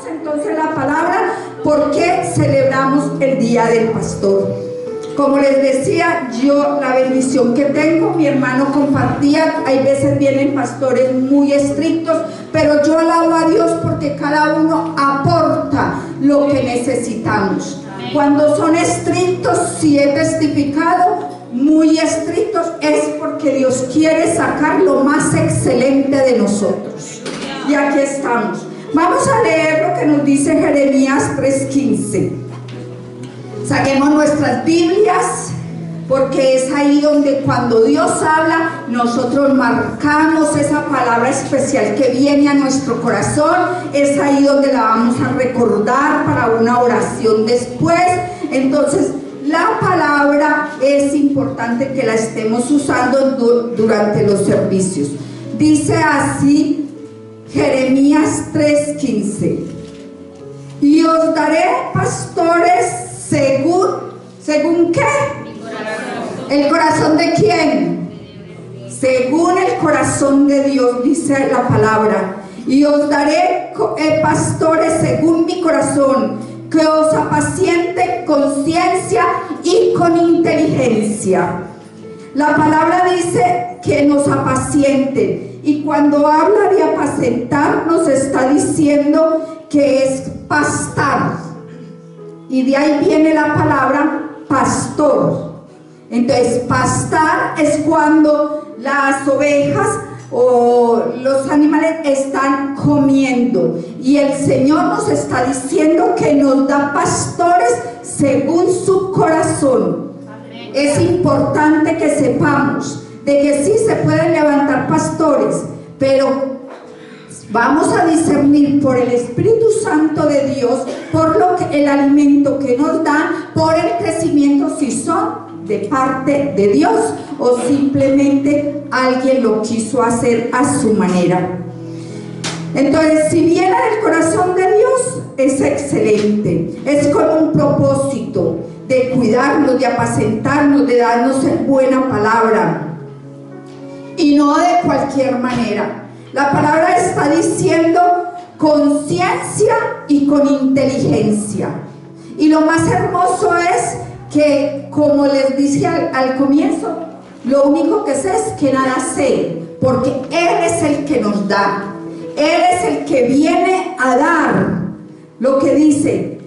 entonces la palabra, ¿por qué celebramos el Día del Pastor? Como les decía, yo la bendición que tengo, mi hermano compartía, hay veces vienen pastores muy estrictos, pero yo alabo a Dios porque cada uno aporta lo que necesitamos. Cuando son estrictos, si he testificado, muy estrictos, es porque Dios quiere sacar lo más excelente de nosotros. Y aquí estamos. Vamos a leer lo que nos dice Jeremías 3:15. Saquemos nuestras Biblias, porque es ahí donde cuando Dios habla, nosotros marcamos esa palabra especial que viene a nuestro corazón. Es ahí donde la vamos a recordar para una oración después. Entonces, la palabra es importante que la estemos usando durante los servicios. Dice así Jeremías 3:15: y os daré pastores ¿según qué? ¿El corazón de quién? Según el corazón de Dios, dice la palabra. Y os daré pastores según mi corazón, que os apacienten con ciencia y con inteligencia. La palabra dice que nos apacienten, y cuando habla de apacentar nos está diciendo que es pastar, y de ahí viene la palabra pastor. Entonces, pastar es cuando las ovejas o los animales están comiendo, y el Señor nos está diciendo que nos da pastores según su corazón. Es importante que sepamos de que sí se pueden levantar pastores, pero vamos a discernir por el Espíritu Santo de Dios, por lo que el alimento que nos da, por el crecimiento, si son de parte de Dios o simplemente alguien lo quiso hacer a su manera. Entonces, si viene del corazón de Dios, es excelente, es con un propósito de cuidarnos, de apacentarnos, de darnos buena palabra, y no de cualquier manera. La palabra está diciendo con ciencia y con inteligencia. Y lo más hermoso es que, como les dije al comienzo, lo único que sé es que nada sé, porque Él es el que nos da. Él es el que viene a dar lo que dice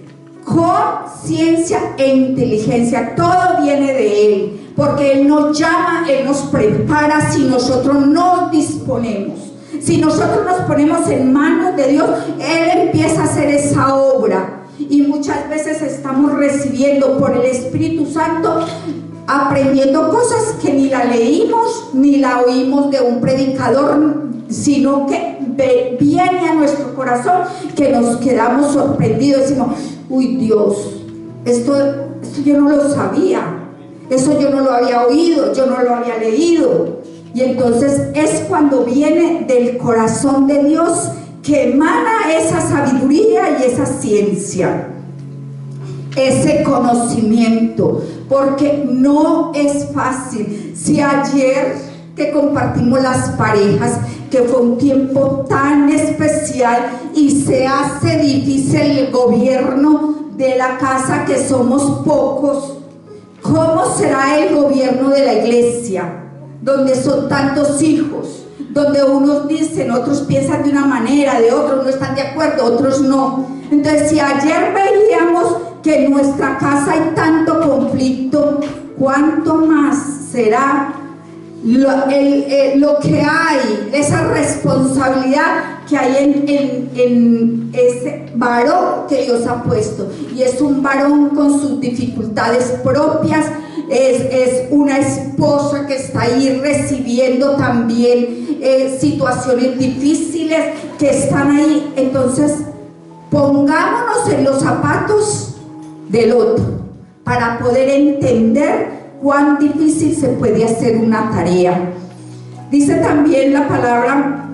con ciencia e inteligencia. Todo viene de Él, porque Él nos llama, Él nos prepara si nosotros nos disponemos. Si nosotros nos ponemos en manos de Dios, Él empieza a hacer esa obra. Y muchas veces estamos recibiendo por el Espíritu Santo, aprendiendo cosas que ni la leímos ni la oímos de un predicador, sino que viene a nuestro corazón, que nos quedamos sorprendidos. Decimos: uy, Dios, esto yo no lo sabía, eso yo no lo había oído, yo no lo había leído. Y entonces es cuando viene del corazón de Dios que emana esa sabiduría y esa ciencia, ese conocimiento, porque no es fácil. Si ayer que compartimos las parejas, que fue un tiempo tan especial y se hace difícil el gobierno de la casa, que somos pocos, ¿cómo será el gobierno de la iglesia, donde son tantos hijos, donde unos dicen, otros piensan de una manera, de otros no están de acuerdo, otros no? Entonces, si ayer veíamos que en nuestra casa hay tanto conflicto, ¿cuánto más será lo que hay, esa responsabilidad que hay en ese varón que Dios ha puesto? Y es un varón con sus dificultades propias, es una esposa que está ahí recibiendo también situaciones difíciles que están ahí. Entonces, pongámonos en los zapatos del otro para poder entender cuán difícil se puede hacer una tarea. Dice también la palabra,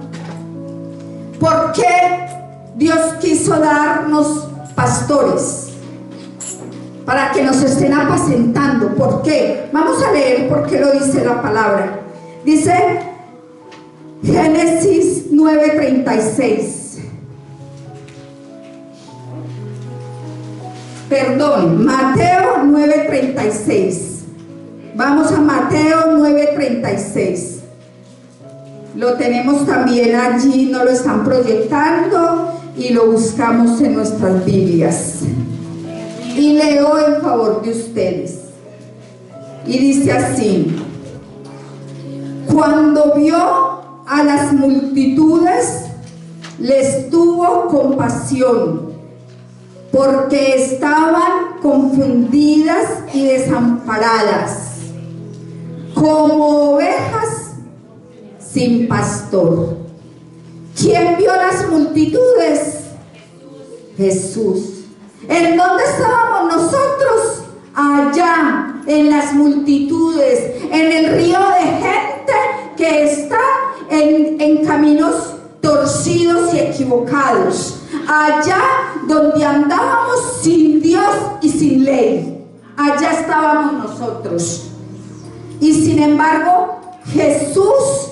¿por qué Dios quiso darnos pastores? Para que nos estén apacentando. ¿Por qué? Vamos a leer por qué lo dice la palabra. Dice Génesis 9:36. Perdón, Mateo 9:36. Vamos a Mateo 9:36. Lo tenemos también allí, nos lo están proyectando y lo buscamos en nuestras Biblias. Y leo en favor de ustedes. Y dice así: cuando vio a las multitudes, les tuvo compasión, porque estaban confundidas y desamparadas, como ovejas sin pastor. ¿Quién vio las multitudes? Jesús. ¿En dónde estábamos nosotros? Allá, en las multitudes, en el río de gente que está en caminos torcidos y equivocados, allá donde andábamos sin Dios y sin ley, allá estábamos nosotros. Y sin embargo, Jesús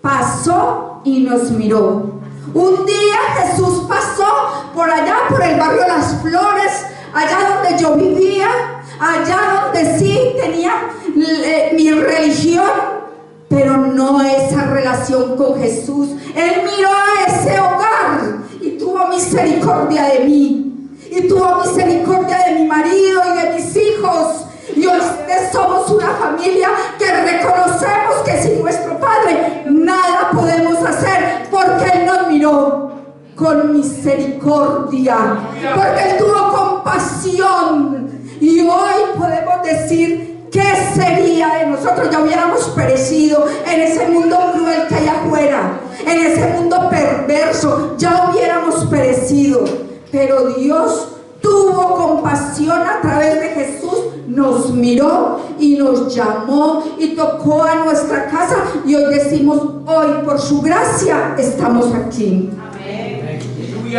pasó y nos miró. Un día Jesús pasó por allá, por el barrio Las Flores, allá donde yo vivía, allá donde sí tenía mi religión, pero no esa relación con Jesús. Él miró a ese hogar y tuvo misericordia de mí, y tuvo misericordia de mi marido y de mis hijos. Y hoy somos una familia que reconocemos que sin nuestro Padre nada podemos hacer, porque Él nos miró con misericordia, porque Él tuvo compasión. Y hoy podemos decir: ¿qué sería de nosotros? Ya hubiéramos perecido en ese mundo cruel que hay afuera, en ese mundo perverso, ya hubiéramos perecido. Pero Dios tuvo compasión a través de Jesús, nos miró y nos llamó y tocó a nuestra casa, y hoy decimos: hoy por su gracia estamos aquí. Amén.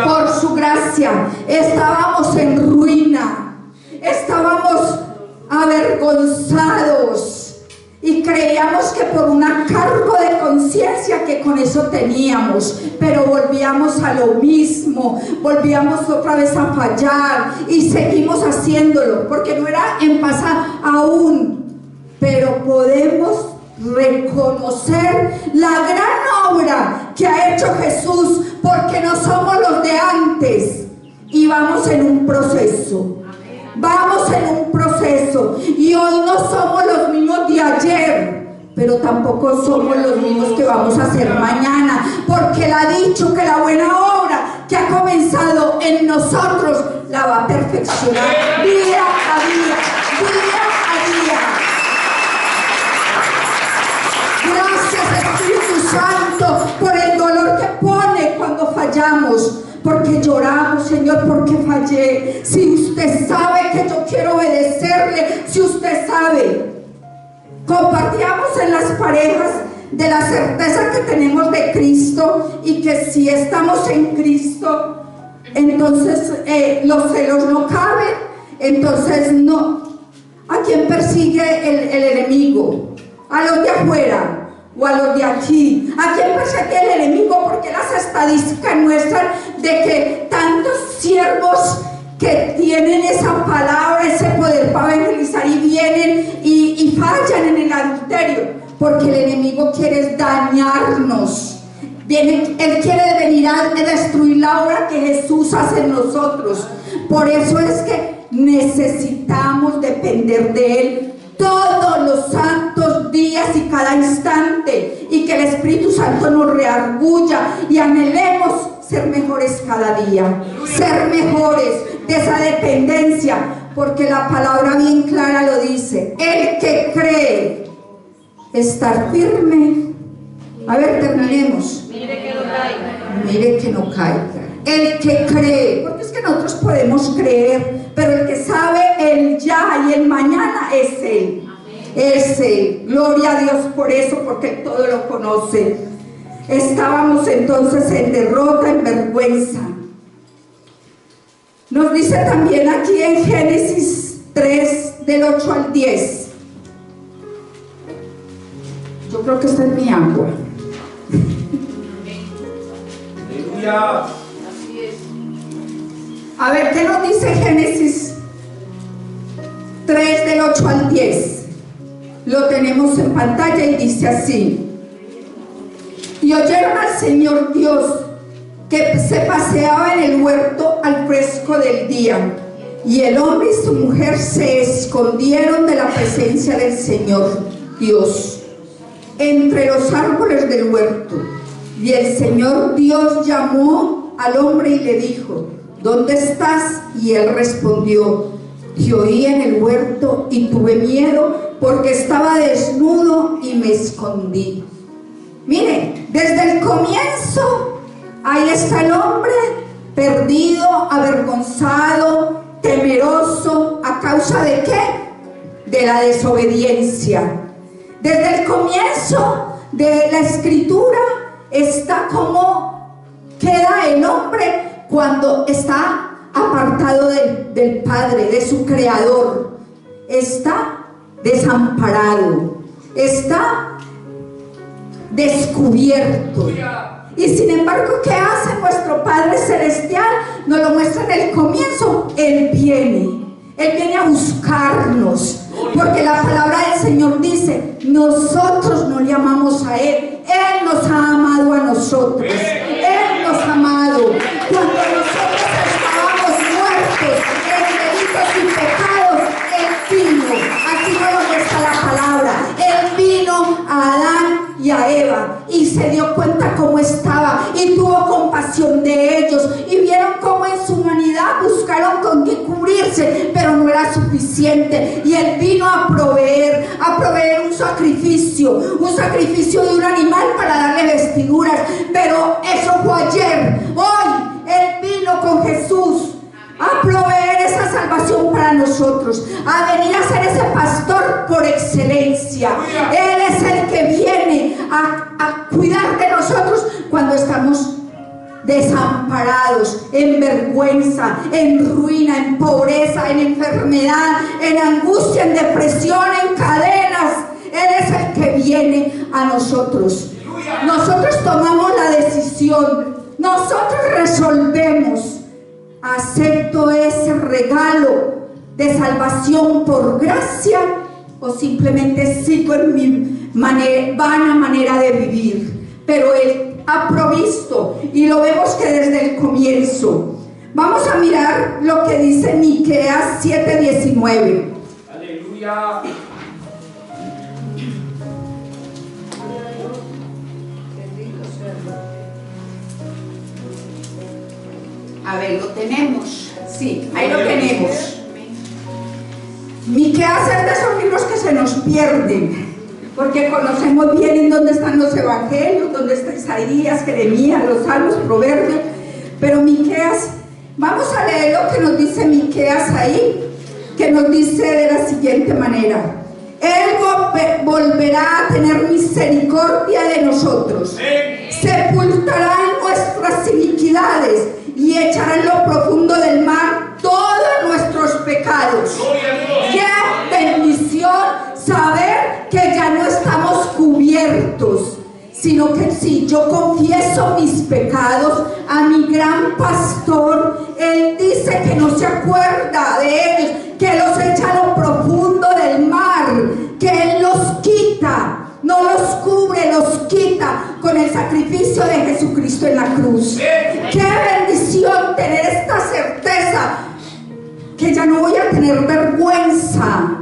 Por su gracia. Estábamos en ruina, estábamos avergonzados y creíamos que por un cargo de conciencia que con eso teníamos, pero volvíamos a lo mismo, volvíamos otra vez a fallar y seguimos haciéndolo, porque no era en pasar aún, pero podemos reconocer la gran obra que ha hecho Jesús, porque no somos los de antes y vamos en un proceso. Vamos en un proceso, y hoy no somos los mismos de ayer, pero tampoco somos los mismos que vamos a hacer mañana, porque Él ha dicho que la buena obra que ha comenzado en nosotros la va a perfeccionar día a día, día a día. Gracias, Espíritu Santo, por el dolor que pone cuando fallamos, porque lloramos: Señor, porque fallé. Si usted sabe que yo quiero obedecerle, si usted sabe. Compartíamos en las parejas de la certeza que tenemos de Cristo, y que si estamos en Cristo, entonces los celos no caben. Entonces no. ¿A quién persigue el enemigo? ¿A los de afuera o a los de aquí? ¿A quién persigue el enemigo? Porque las estadísticas muestran de que tantos siervos que tienen esa palabra, ese poder para evangelizar, y vienen y fallan en el adulterio, porque el enemigo quiere dañarnos. Él quiere venir a destruir la obra que Jesús hace en nosotros. Por eso es que necesitamos depender de Él todos los santos días y cada instante, y que el Espíritu Santo nos reargulla y anhelemos ser mejores cada día, ser mejores de esa dependencia, porque la palabra bien clara lo dice: el que cree estar firme. A ver, terminemos. Mire que no caiga. Mire que no caiga. El que cree, porque es que nosotros podemos creer, pero el que sabe el ya y el mañana es Él. Es Él. Gloria a Dios por eso, porque Él todo lo conoce. Estábamos entonces en derrota, en vergüenza. Nos dice también aquí en Génesis 3, del 8 al 10. Yo creo que esta es mi agua. Aleluya. A ver, ¿qué nos dice Génesis 8 al 10. Lo tenemos en pantalla y dice así: y oyeron al Señor Dios que se paseaba en el huerto al fresco del día, y el hombre y su mujer se escondieron de la presencia del Señor Dios entre los árboles del huerto. Y el Señor Dios llamó al hombre y le dijo: ¿dónde estás? Y él respondió: te oí en el huerto y tuve miedo porque estaba desnudo y me escondí. Mire, desde el comienzo ahí está el hombre perdido, avergonzado, temeroso. ¿A causa de qué? De la desobediencia. Desde el comienzo de la escritura está como queda el hombre cuando está apartado del Padre, de su Creador. Está desamparado, está descubierto. Y sin embargo, ¿qué hace nuestro Padre Celestial? Nos lo muestra en el comienzo. Él viene a buscarnos, porque la palabra del Señor dice: nosotros no le amamos a Él, Él nos ha amado a nosotros. Él nos ha amado cuando nosotros estábamos muertos en delitos y pecados. Él vino, así nos lo muestra la palabra. Él vino a Adán y a Eva y se dio cuenta cómo estaba y tuvo compasión de ellos, y vieron cómo en su humanidad buscaron con qué cubrirse, pero no era suficiente, y Él vino a proveer un sacrificio de un animal para darle vestiduras. Pero eso fue ayer. Hoy Él vino con Jesús a proveer esa salvación para nosotros, a venir a ser ese pastor por excelencia. Él es el que viene a cuidar de nosotros cuando estamos desamparados, en vergüenza, en ruina, en pobreza, en enfermedad, en angustia, en depresión, en cadenas. Él es el que viene a nosotros. Nosotros tomamos la decisión, nosotros resolvemos: ¿acepto ese regalo de salvación por gracia o simplemente sigo en mi vana manera de vivir? Pero Él ha provisto, y lo vemos que desde el comienzo. Vamos a mirar lo que dice Miqueas 7:19. Aleluya. A ver, lo tenemos. Sí, ahí lo tenemos. Miqueas es de esos libros que se nos pierden, porque conocemos bien en dónde están los evangelios, dónde está Isaías, Jeremías, los salmos, proverbios. Pero Miqueas, vamos a leer lo que nos dice Miqueas ahí, que nos dice de la siguiente manera: Él volverá a tener misericordia de nosotros, sepultará nuestras iniquidades y echará en lo profundo del mar todos nuestros pecados. ¡Qué bendición saber que ya no estamos cubiertos! Sino que si yo confieso mis pecados a mi gran pastor, Él dice que no se acuerda de ellos, que los echa a lo profundo del mar, que Él los quita. No los cubre, los quita con el sacrificio de Jesucristo en la cruz. ¡Qué bendición tener esta certeza! Que ya no voy a tener vergüenza.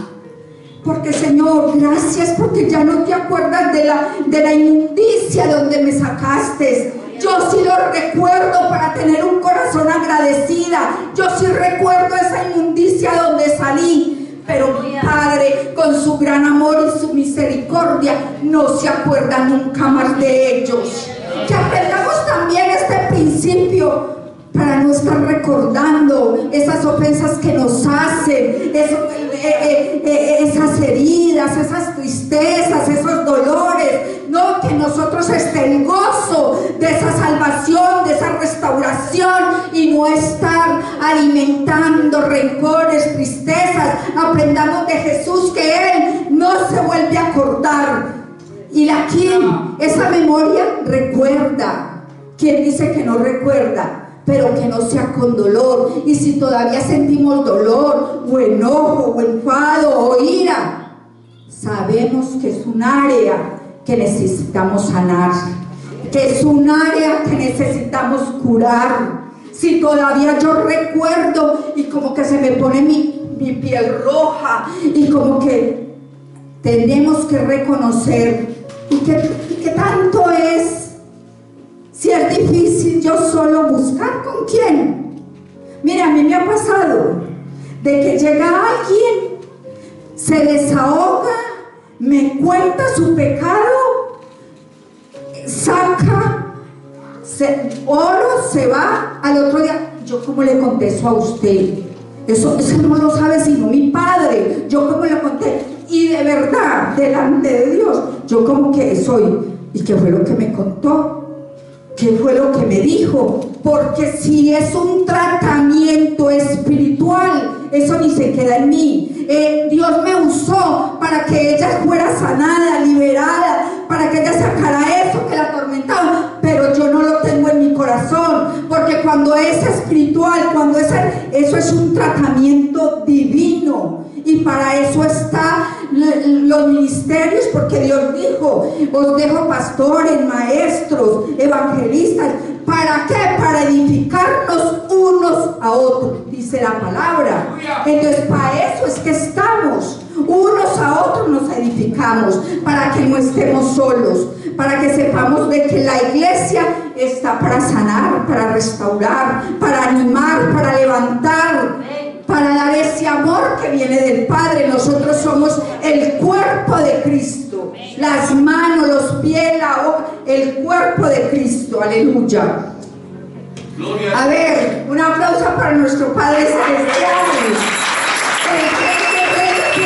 Porque, Señor, gracias porque ya no te acuerdas de la inmundicia donde me sacaste. Yo sí lo recuerdo para tener un corazón agradecida. Yo sí recuerdo esa inmundicia donde salí. Pero mi Padre, con su gran amor y su misericordia, no se acuerda nunca más de ellos. Que aprendamos también este principio para no estar recordando esas ofensas que nos hacen, esas heridas, esas tristezas, esos dolores. No, que nosotros esté el gozo de esa salvación, de esa restauración, y no estar alimentando rencores, tristezas. Aprendamos de Jesús que Él no se vuelve a acordar. Y aquí esa memoria recuerda. ¿Quién dice que no recuerda? pero que no sea con dolor. Y si todavía sentimos dolor, o enojo, o enfado, o ira, sabemos que es un área que necesitamos sanar, que es un área que necesitamos curar. Si todavía yo recuerdo y como que se me pone mi piel roja, y como que tenemos que reconocer, y que tanto es. Si es difícil yo solo buscar con quién. Mira, a mí me ha pasado de que llega alguien, se desahoga, me cuenta su pecado, saca oro, se va, al otro día, yo cómo le contesto a usted, eso no lo sabe sino mi padre, yo cómo le conté, y de verdad, delante de Dios, yo como que soy, ¿y qué fue lo que me contó? ¿Qué fue lo que me dijo? Porque si es un tratamiento espiritual, eso ni se queda en mí. Dios me usó para que ella fuera sanada, liberada, para que ella sacara eso que la atormentaba, pero yo no lo tengo en mi corazón, porque cuando es espiritual, cuando eso es un tratamiento divino, y para eso están los ministerios, porque Dios dijo: os dejo pastores, maestros, evangelistas. ¿Para qué? Para edificarnos unos a otros, dice la palabra. Entonces para eso es que estamos, unos a otros nos edificamos, para que no estemos solos, para que sepamos de que la iglesia está para sanar, para restaurar, para animar, para levantar, para dar ese amor que viene del Padre. Nosotros somos el cuerpo de Cristo, las manos, los pies, la boca, el cuerpo de Cristo. Aleluya. A ver, un aplauso para nuestro Padre Celestial, el Rey de Reyes y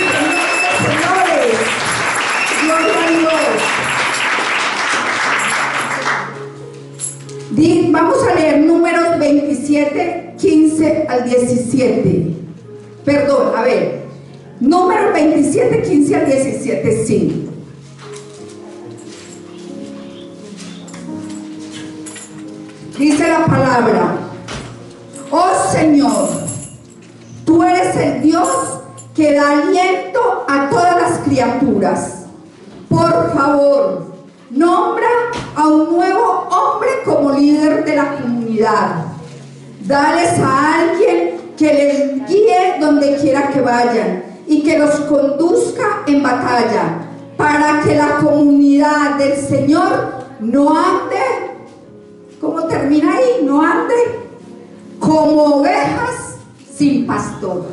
Señor de Señores. Gloria a Dios. Vamos a leer Números 27, 15 al 17. Perdón, a ver, Números 27, 15 al 17, sí. Dice la palabra: oh Señor, tú eres el Dios que da aliento a todas las criaturas. Por favor, nombra a un nuevo hombre como líder de la comunidad. Dales a alguien que les guíe donde quiera que vayan y que los conduzca en batalla, para que la comunidad del Señor no ande, ¿cómo termina ahí? No ande como ovejas sin pastor.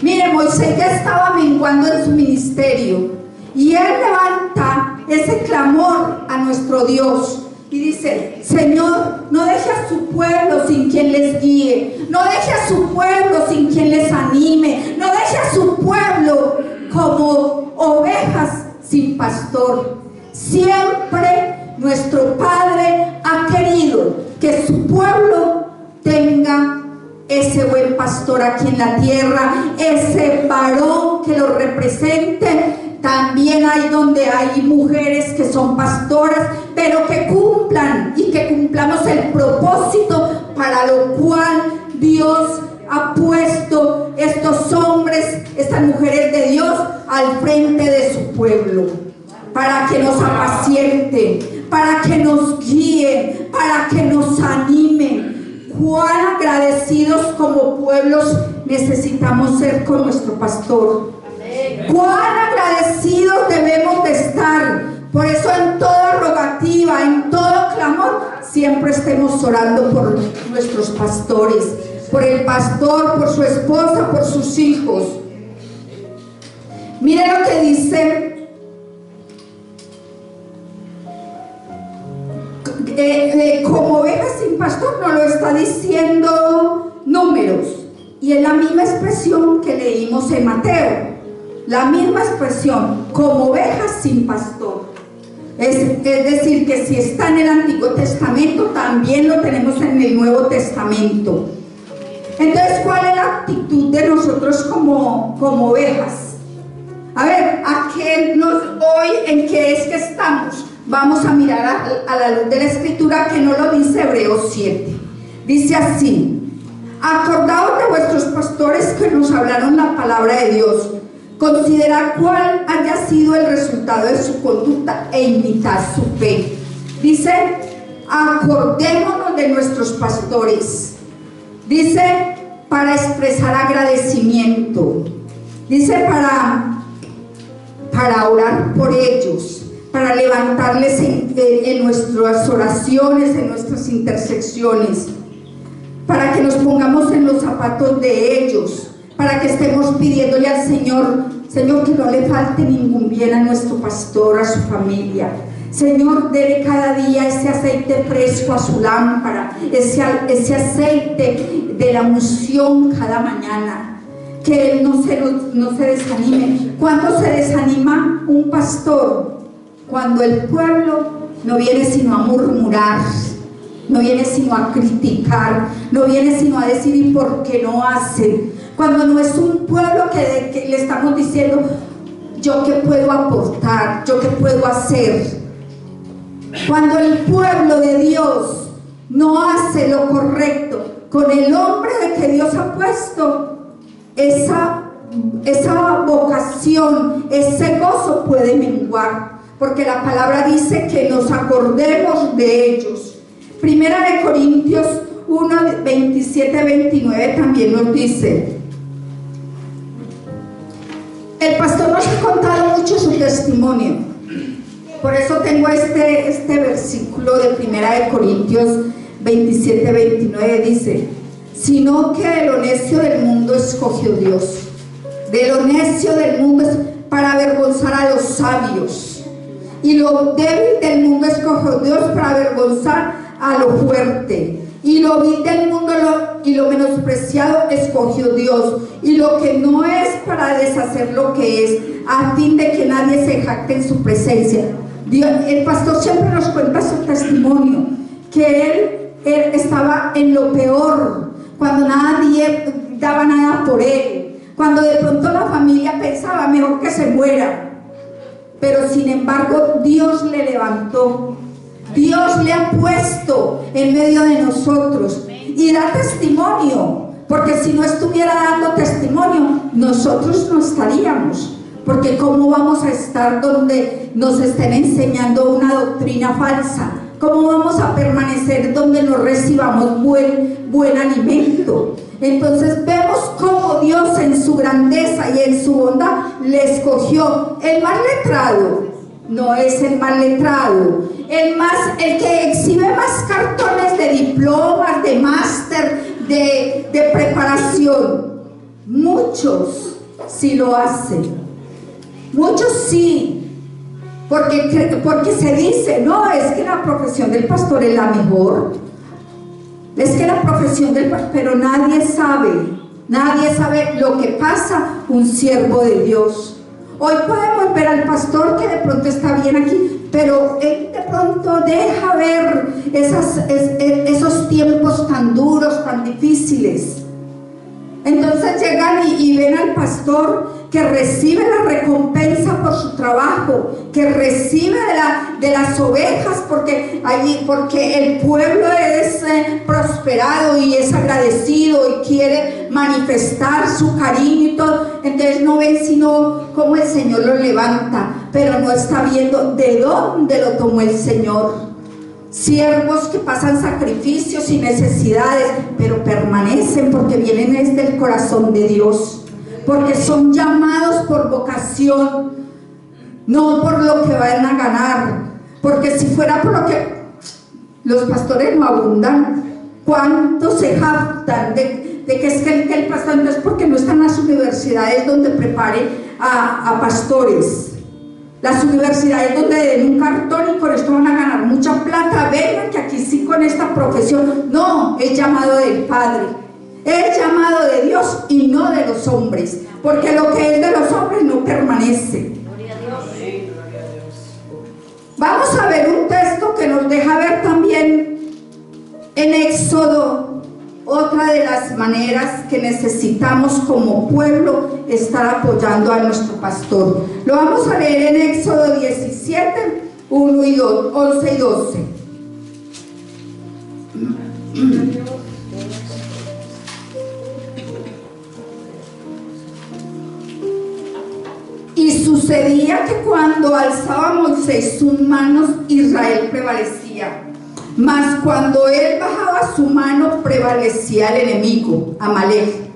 Mire, Moisés ya estaba menguando en su ministerio, y él levanta ese clamor a nuestro Dios y dice: Señor, no deje a su pueblo sin quien les guíe, no deje a su pueblo sin quien les anime, no deje a su pueblo como ovejas sin pastor. Siempre nuestro Padre ha querido que su pueblo tenga ese buen pastor aquí en la tierra, ese varón que lo represente. También hay donde hay mujeres que son pastoras, pero que cumplan y que cumplamos el propósito para lo cual Dios ha puesto estos hombres, estas mujeres de Dios al frente de su pueblo, para que nos apacienten, para que nos guíen, para que nos animen. Cuán agradecidos como pueblos necesitamos ser con nuestro pastor. Cuán agradecidos debemos de estar. Por eso en toda rogativa, en todo clamor, siempre estemos orando por nuestros pastores, por el pastor, por su esposa, por sus hijos. Mire lo que dice como ovejas sin pastor, no lo está diciendo Números, y es la misma expresión que leímos en Mateo, la misma expresión, como ovejas sin pastor. Es decir, que si está en el Antiguo Testamento, también lo tenemos en el Nuevo Testamento. Entonces, ¿cuál es la actitud de nosotros como ovejas? A ver, hoy en qué es que estamos. Vamos a mirar a la luz de la Escritura, que no lo dice Hebreos 7. Dice así: acordaos de vuestros pastores que nos hablaron la palabra de Dios. Considerad cuál haya sido el resultado de su conducta e imitad su fe. Dice: acordémonos de nuestros pastores. Dice: para expresar agradecimiento. Dice: para orar por ellos, para levantarles en nuestras oraciones, en nuestras intersecciones, para que nos pongamos en los zapatos de ellos, para que estemos pidiéndole al Señor: Señor, que no le falte ningún bien a nuestro pastor, a su familia. Señor, dele cada día ese aceite fresco a su lámpara, ese aceite de la unción cada mañana. Que él no se desanime. ¿Cuándo se desanima un pastor? Cuando el pueblo no viene sino a murmurar, no viene sino a criticar, no viene sino a decir ¿y por qué no hacen? Cuando no es un pueblo que le estamos diciendo: ¿yo qué puedo aportar? ¿Yo qué puedo hacer? Cuando el pueblo de Dios no hace lo correcto con el hombre de que Dios ha puesto, esa vocación, ese gozo puede menguar, porque la palabra dice que nos acordemos de ellos. Primera de Corintios 1, 27, 29 también nos dice: el pastor nos ha contado mucho su testimonio. Por eso tengo este versículo de Primera de Corintios 27, 29, dice: sino que de lo necio del mundo escogió Dios, de lo necio del mundo para avergonzar a los sabios, y lo débil del mundo escogió Dios para avergonzar a lo fuerte, y lo vil del mundo y lo menospreciado escogió Dios, y lo que no es para deshacer lo que es, a fin de que nadie se jacte en su presencia. Dios, el pastor siempre nos cuenta su testimonio, que él estaba en lo peor, cuando nadie daba nada por él, cuando de pronto la familia pensaba mejor que se muera, pero sin embargo Dios le levantó, Dios le ha puesto en medio de nosotros y da testimonio, porque si no estuviera dando testimonio, nosotros no estaríamos, porque ¿cómo vamos a estar donde nos estén enseñando una doctrina falsa? ¿Cómo vamos a permanecer donde no recibamos buen alimento? Entonces vemos cómo Dios en su grandeza y en su bondad le escogió. El más letrado no es el más letrado, el que exhibe más cartones de diplomas, de máster, de preparación. Muchos sí lo hacen, muchos sí. Porque se dice: no, es que la profesión del pastor es la mejor, es que la profesión del pastor, pero nadie sabe lo que pasa un siervo de Dios. Hoy podemos ver al pastor que de pronto está bien aquí, pero él de pronto deja ver esos tiempos tan duros, tan difíciles. Entonces llegan y ven al pastor que recibe la recompensa por su trabajo, que recibe de las ovejas, porque el pueblo es prosperado y es agradecido y quiere manifestar su cariño y todo. Entonces no ven sino cómo el Señor lo levanta, pero no está viendo de dónde lo tomó el Señor. Siervos que pasan sacrificios y necesidades, pero permanecen porque vienen desde el corazón de Dios, porque son llamados por vocación, no por lo que van a ganar, porque si fuera por lo que los pastores no abundan. ¿Cuántos se jactan de que es que el pastor, entonces porque no están las universidades donde preparen a pastores? Las universidades donde den un cartón y con esto van a ganar mucha plata. Vengan que aquí sí con esta profesión. No, es llamado del Padre, es llamado de Dios y no de los hombres, porque lo que es de los hombres no permanece. Gloria a Dios. Vamos a ver un texto que nos deja ver también en Éxodo otra de las maneras que necesitamos como pueblo estar apoyando a nuestro pastor. Lo vamos a leer en Éxodo 17, 1 y 2, 11 y 12. Sucedía que cuando alzaba Moisés sus manos, Israel prevalecía. Mas cuando él bajaba su mano, prevalecía el enemigo, Amalek.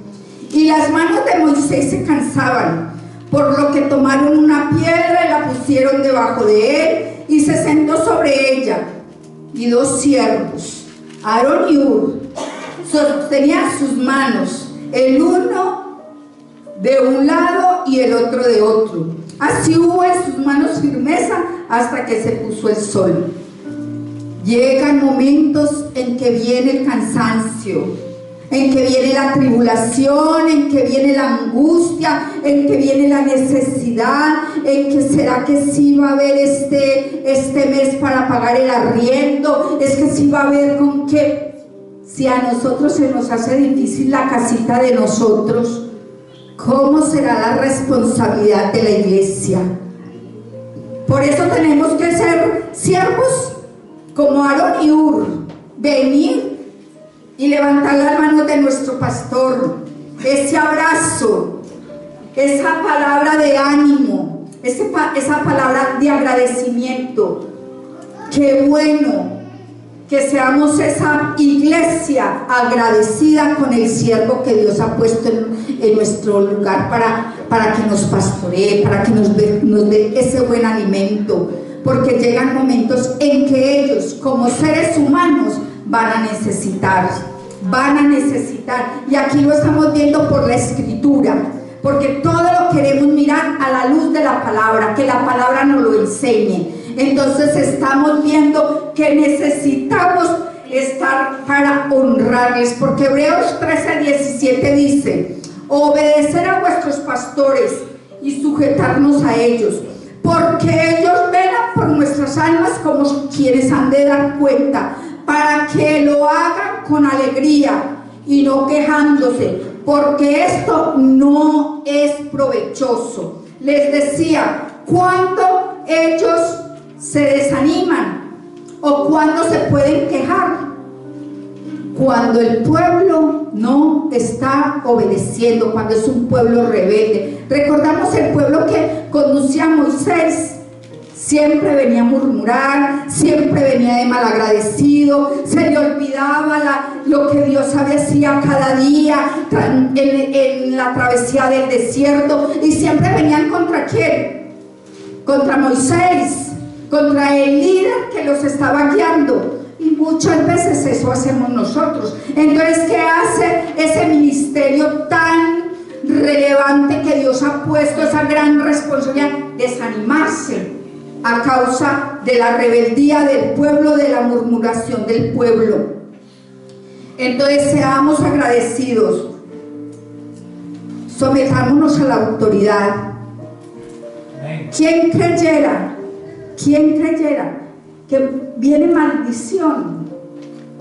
Y las manos de Moisés se cansaban, por lo que tomaron una piedra y la pusieron debajo de él, y se sentó sobre ella. Y dos siervos, Aarón y Hur, sostenían sus manos, el uno de un lado y el otro de otro. Así hubo en sus manos firmeza hasta que se puso el sol. Llegan momentos en que viene el cansancio, en que viene la tribulación, en que viene la angustia, en que viene la necesidad, en que será que sí va a haber este mes para pagar el arriendo, es que sí va a haber con qué. Si a nosotros se nos hace difícil la casita de nosotros, ¿cómo será la responsabilidad de la iglesia? Por eso tenemos que ser siervos como Aarón y Hur, venir y levantar las manos de nuestro pastor, ese abrazo, esa palabra de ánimo, esa palabra de agradecimiento. Qué bueno que seamos esa iglesia agradecida con el siervo que Dios ha puesto en nuestro lugar para que nos pastoree, para que nos dé ese buen alimento, porque llegan momentos en que ellos como seres humanos van a necesitar, y aquí lo estamos viendo por la escritura, porque todo lo queremos mirar a la luz de la palabra, que la palabra nos lo enseñe. Entonces estamos viendo que necesitamos estar para honrarles, porque Hebreos 13:17 dice: obedecer a vuestros pastores y sujetarnos a ellos, porque ellos velan por nuestras almas como quienes han de dar cuenta, para que lo hagan con alegría y no quejándose, porque esto no es provechoso. Les decía, cuando ellos se desaniman o cuando se pueden quejar, cuando el pueblo no está obedeciendo, cuando es un pueblo rebelde. Recordamos el pueblo que conducía a Moisés. Siempre venía a murmurar, siempre venía de malagradecido, se le olvidaba lo que Dios hacía cada día en la travesía del desierto, y siempre venían contra ¿quién? Contra Moisés, contra el líder que los estaba guiando. Y muchas veces eso hacemos nosotros. Entonces, ¿qué hace ese ministerio tan relevante que Dios ha puesto, esa gran responsabilidad? Desanimarse a causa de la rebeldía del pueblo, de la murmuración del pueblo. Entonces, seamos agradecidos, sometámonos a la autoridad. ¿Quién creyera que viene maldición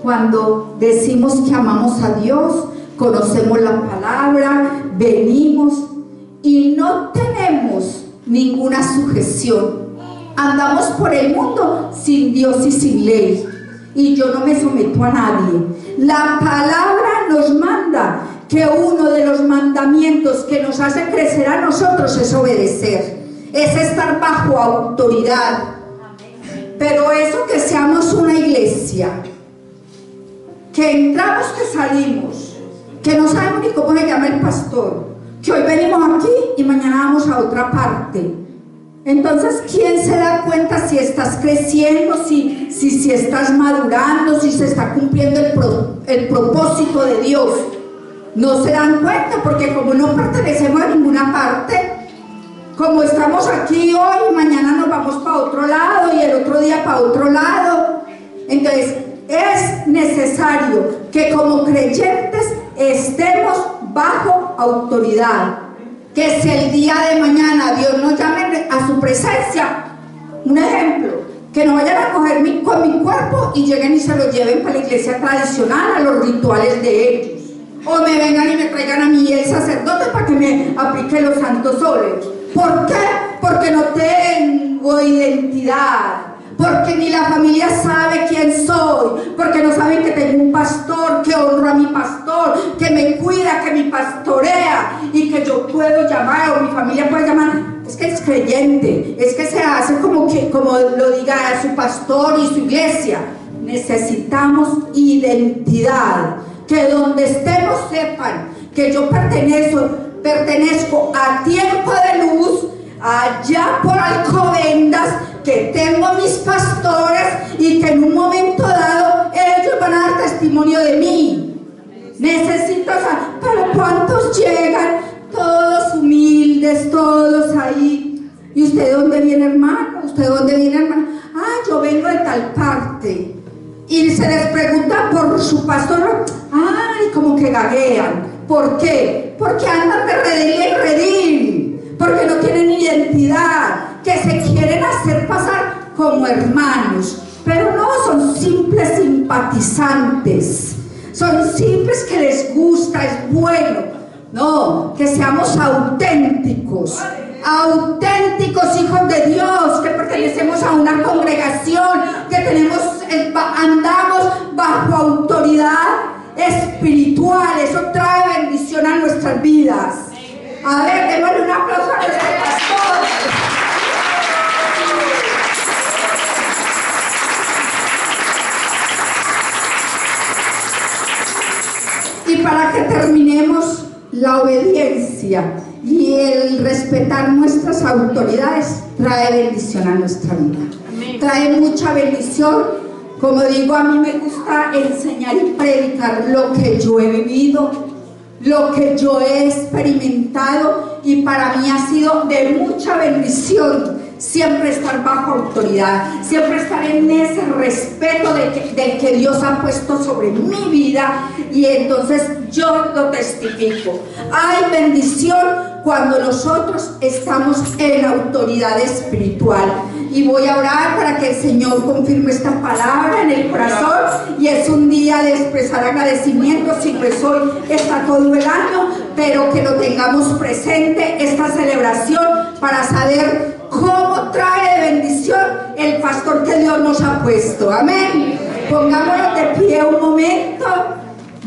cuando decimos que amamos a Dios, conocemos la palabra, venimos y no tenemos ninguna sujeción? Andamos por el mundo sin Dios y sin ley, y yo no me someto a nadie. La palabra nos manda que uno de los mandamientos que nos hace crecer a nosotros es obedecer, es estar bajo autoridad. Pero eso, que seamos una iglesia, que entramos, que salimos, que no sabemos ni cómo se llama el pastor, que hoy venimos aquí y mañana vamos a otra parte. Entonces, ¿quién se da cuenta si estás creciendo, si estás madurando, si se está cumpliendo el propósito de Dios? No se dan cuenta, porque como no pertenecemos a ninguna parte, como estamos aquí hoy, mañana nos vamos para otro lado y el otro día para otro lado. Entonces, es necesario que como creyentes estemos bajo autoridad. Que si el día de mañana Dios nos llame a su presencia, un ejemplo, que no vayan a coger con mi cuerpo y lleguen y se lo lleven para la iglesia tradicional, a los rituales de ellos, o me vengan y me traigan a mí el sacerdote para que me aplique los santos óleos. ¿Por qué? Porque no tengo identidad, porque ni la familia sabe quién soy, porque no saben que tengo un pastor, que honro a mi pastor, que me cuida, que me pastorea, y que yo puedo llamar, o mi familia puede llamar. Es que creyente, es que se hace como lo diga su pastor y su iglesia. Necesitamos identidad, que donde estemos sepan que yo pertenezco a Tiempo de Luz, allá por Alcobendas, que tengo mis pastores y que en un momento dado ellos van a dar testimonio de mí. Necesito saber, pero ¿cuántos llegan? Todos humildes, todos ahí. ¿Y usted de dónde viene, hermano? ¿Usted de dónde viene, hermano? Yo vengo de tal parte. Y se les pregunta por su pastor. Como que gaguean. ¿Por qué? Porque andan de redil en redil, porque no tienen identidad, que se quieren hacer pasar como hermanos, pero no, son simples simpatizantes, son simples que les gusta, es bueno. No, que seamos auténticos hijos de Dios, que pertenecemos a una congregación, que andamos bajo autoridad espiritual. Eso trae bendición a nuestras vidas. A ver, démosle un aplauso a nuestro pastor. Y para que terminemos, la obediencia y el respetar nuestras autoridades trae bendición a nuestra vida. Amén. Trae mucha bendición. Como digo, a mí me gusta enseñar y predicar lo que yo he vivido, lo que yo he experimentado, y para mí ha sido de mucha bendición siempre estar bajo autoridad, siempre estar en ese respeto del que Dios ha puesto sobre mi vida, y entonces yo lo testifico. Hay bendición cuando nosotros estamos en autoridad espiritual. Y voy a orar para que el Señor confirme esta palabra en el corazón, y es un día de expresar agradecimiento. Si pues hoy está todo el año, pero que lo tengamos presente esta celebración para saber cómo trae de bendición el pastor que Dios nos ha puesto. Amén. Pongámonos de pie un momento.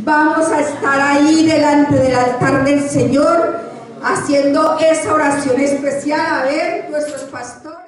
Vamos a estar ahí delante del altar del Señor haciendo esa oración especial. A ver, nuestros pastores.